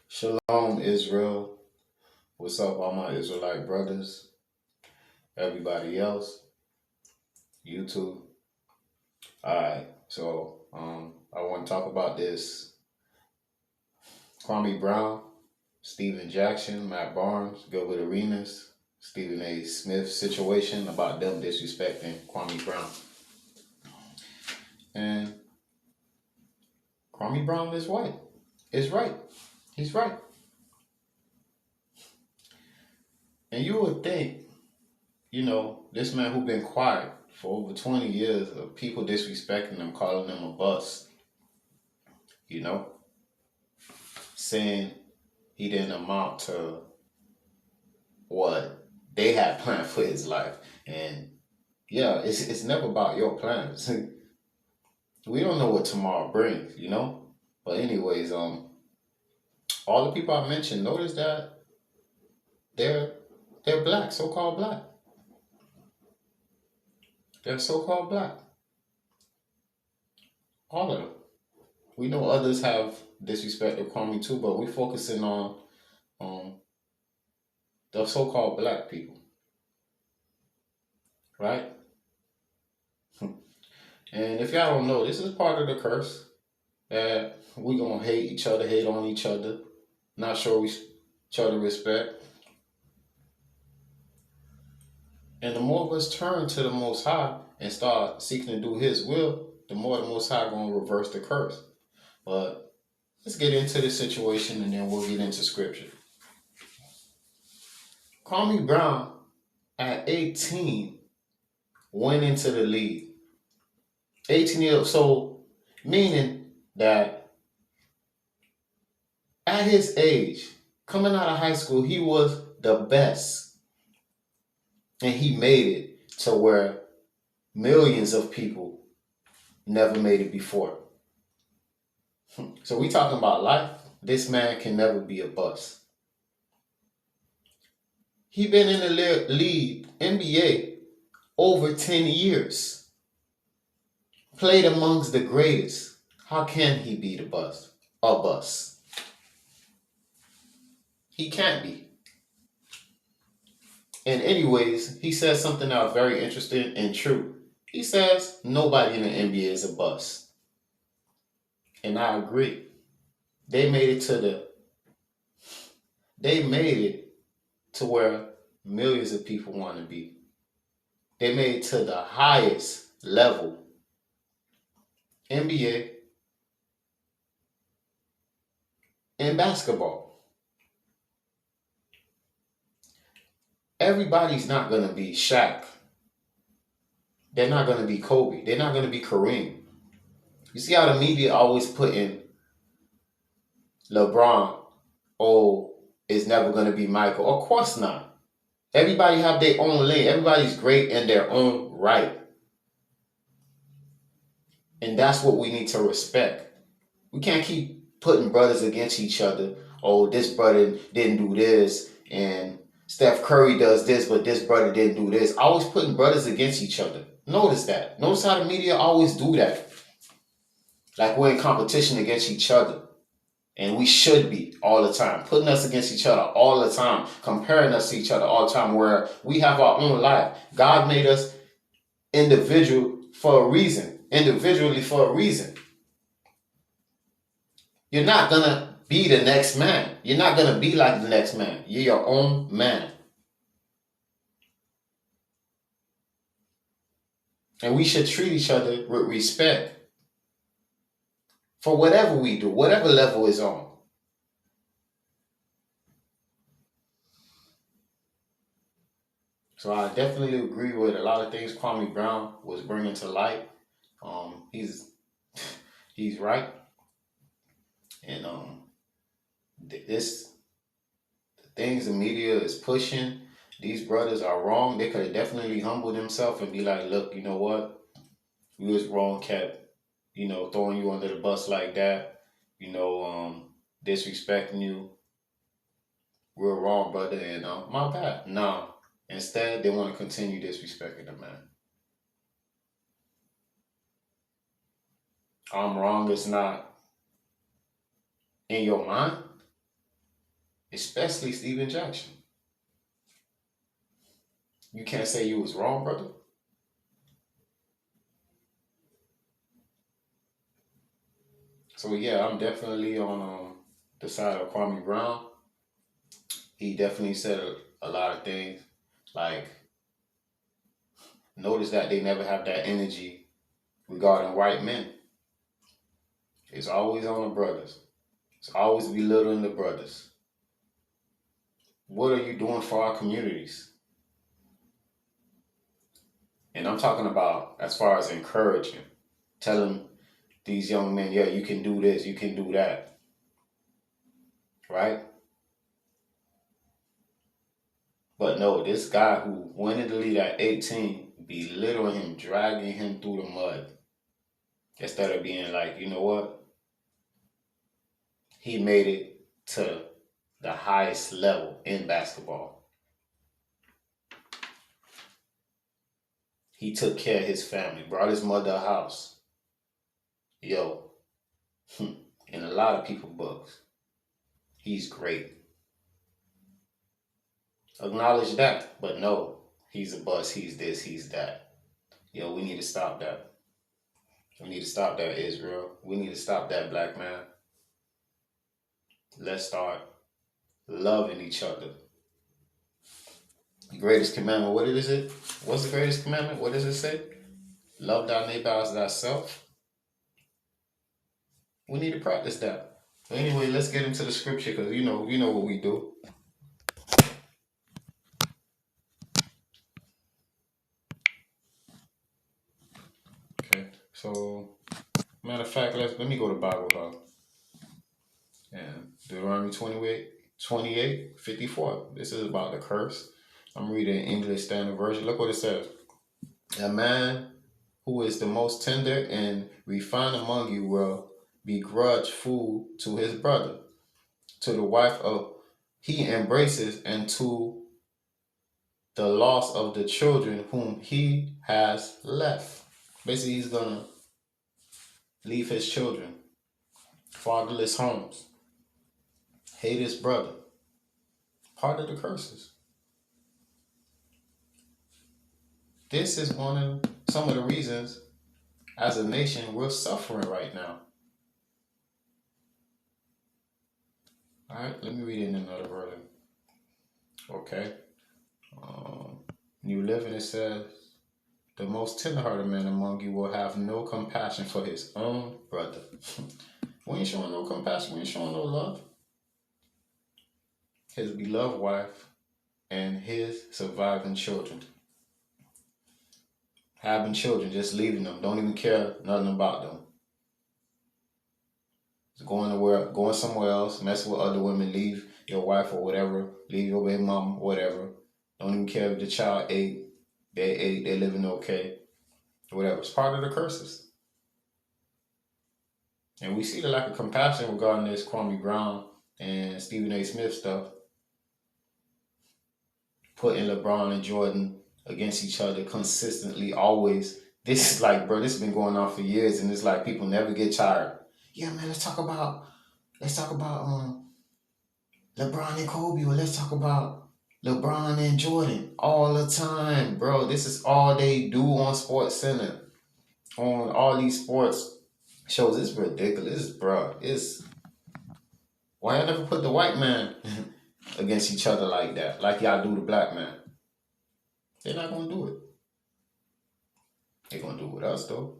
Shalom, Israel. What's up, all my Israelite brothers? Everybody else, YouTube. All right, I want to talk about this Kwame Brown, Stephen Jackson, Matt Barnes, Gilbert Arenas, Stephen A. Smith situation about them disrespecting Kwame Brown. And Kwame Brown is white. Is right. He's right. And you would think, this man who been quiet for over 20 years of people disrespecting him, calling him a bust, you know, saying he didn't amount to what they had planned for his life. And yeah, it's never about your plans. We don't know what tomorrow brings. But anyways, all the people I mentioned, notice that they're they're black, so-called black. They're so-called black. All of them. We know others have disrespected Kwame too, but we're focusing on um, the so-called black people, right? And if y'all don't know, this is part of the curse that we gonna hate each other, hate on each other, not show each other respect. And the more of us turn to the Most High and start seeking to do His will, the more the Most High gonna reverse the curse. But let's get into this situation and then we'll get into scripture. Kwame Brown at 18 went into the league. 18 years, so meaning that at his age, coming out of high school, he was the best. And he made it to where millions of people never made it before. So we talking about life. This man can never be a bust. He been in the league, NBA, over 10 years. Played amongst the greatest. How can he be the bust? A bust. He can't be. And anyways, he says something that was very interesting and true. He says nobody in the NBA is a bust. And I agree. They made it to where millions of people want to be. They made it to the highest level. NBA and basketball. Everybody's not going to be Shaq. They're not going to be Kobe. They're not going to be Kareem. You see how the media always put in LeBron, is never going to be Michael. Of course not. Everybody have their own lane. Everybody's great in their own right. And that's what we need to respect. We can't keep putting brothers against each other. Oh, this brother didn't do this, and Steph Curry does this, but this brother didn't do this. Always putting brothers against each other. Notice that. Notice how the media always do that. Like we're in competition against each other. And we should be all the time. Putting us against each other all the time. Comparing us to each other all the time, where we have our own life. God made us individually for a reason. You're not going to be the next man. You're not going to be like the next man. You're your own man. And we should treat each other with respect for whatever we do, whatever level is on. So I definitely agree with a lot of things Kwame Brown was bringing to light. He's he's right, and this the things the media is pushing. These brothers are wrong. They could have definitely humbled themselves and be like, look, you know what? We was wrong, kept, throwing you under the bus like that, disrespecting you. We're wrong, brother, and my bad. No. Instead, they want to continue disrespecting the man. I'm wrong is not in your mind. especially Steven Jackson. You can't say you was wrong, brother. So yeah, I'm definitely on the side of Kwame Brown. He definitely said a lot of things. Like, notice that they never have that energy regarding white men. It's always on the brothers. It's always belittling the brothers. What are you doing for our communities? And I'm talking about as far as encouraging, telling these young men, yeah, you can do this, you can do that, right? But no, this guy who went in the lead at 18, belittling him, dragging him through the mud, instead of being like, you know what? He made it to the highest level in basketball. He took care of his family, brought his mother a house. Yo, in a lot of people's books, he's great. Acknowledge that, but no, he's a bust, he's this, he's that. Yo, we need to stop that. We need to stop that, Israel. We need to stop that, black man. Let's start loving each other. The greatest commandment, what is it? What's the greatest commandment? What does it say? Love thy neighbor as thyself. We need to practice that. But anyway, let's get into the scripture because you know what we do. Okay, so matter of fact, let me go to Bible Hub and Deuteronomy 28, 54. This is about the curse. I'm reading English Standard Version. Look what it says. A man who is the most tender and refined among you will begrudge food to his brother, to the wife of he embraces, and to the loss of the children whom he has left. Basically, he's gonna leave his children, fatherless homes, hate his brother. Part of the curses. This is some of the reasons as a nation we're suffering right now. All right, let me read it in another version. Okay. New Living, it says, the most tenderhearted man among you will have no compassion for his own brother. We ain't showing no compassion. We ain't showing no love. His beloved wife and his surviving children. Having children, just leaving them. Don't even care nothing about them. Just going somewhere else, messing with other women, leave your wife or whatever, leave your baby mom, whatever. Don't even care if the child ate, they're living okay, whatever. It's part of the curses. And we see the lack of compassion regarding this Kwame Brown and Stephen A. Smith stuff, putting LeBron and Jordan against each other consistently, always. This is like, bro, this has been going on for years, and it's like people never get tired. Yeah, man, let's talk about LeBron and Kobe, or let's talk about LeBron and Jordan all the time, bro. This is all they do on Sports Center, on all these sports shows. It's ridiculous, bro. It's why y'all never put the white man against each other like that, like y'all do the black man. They're not gonna do it. They're gonna do it with us though.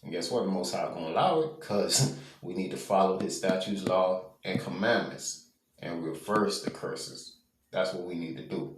And guess what? The Most High gonna allow it because we need to follow His statutes, law, and commandments and reverse the curses. That's what we need to do.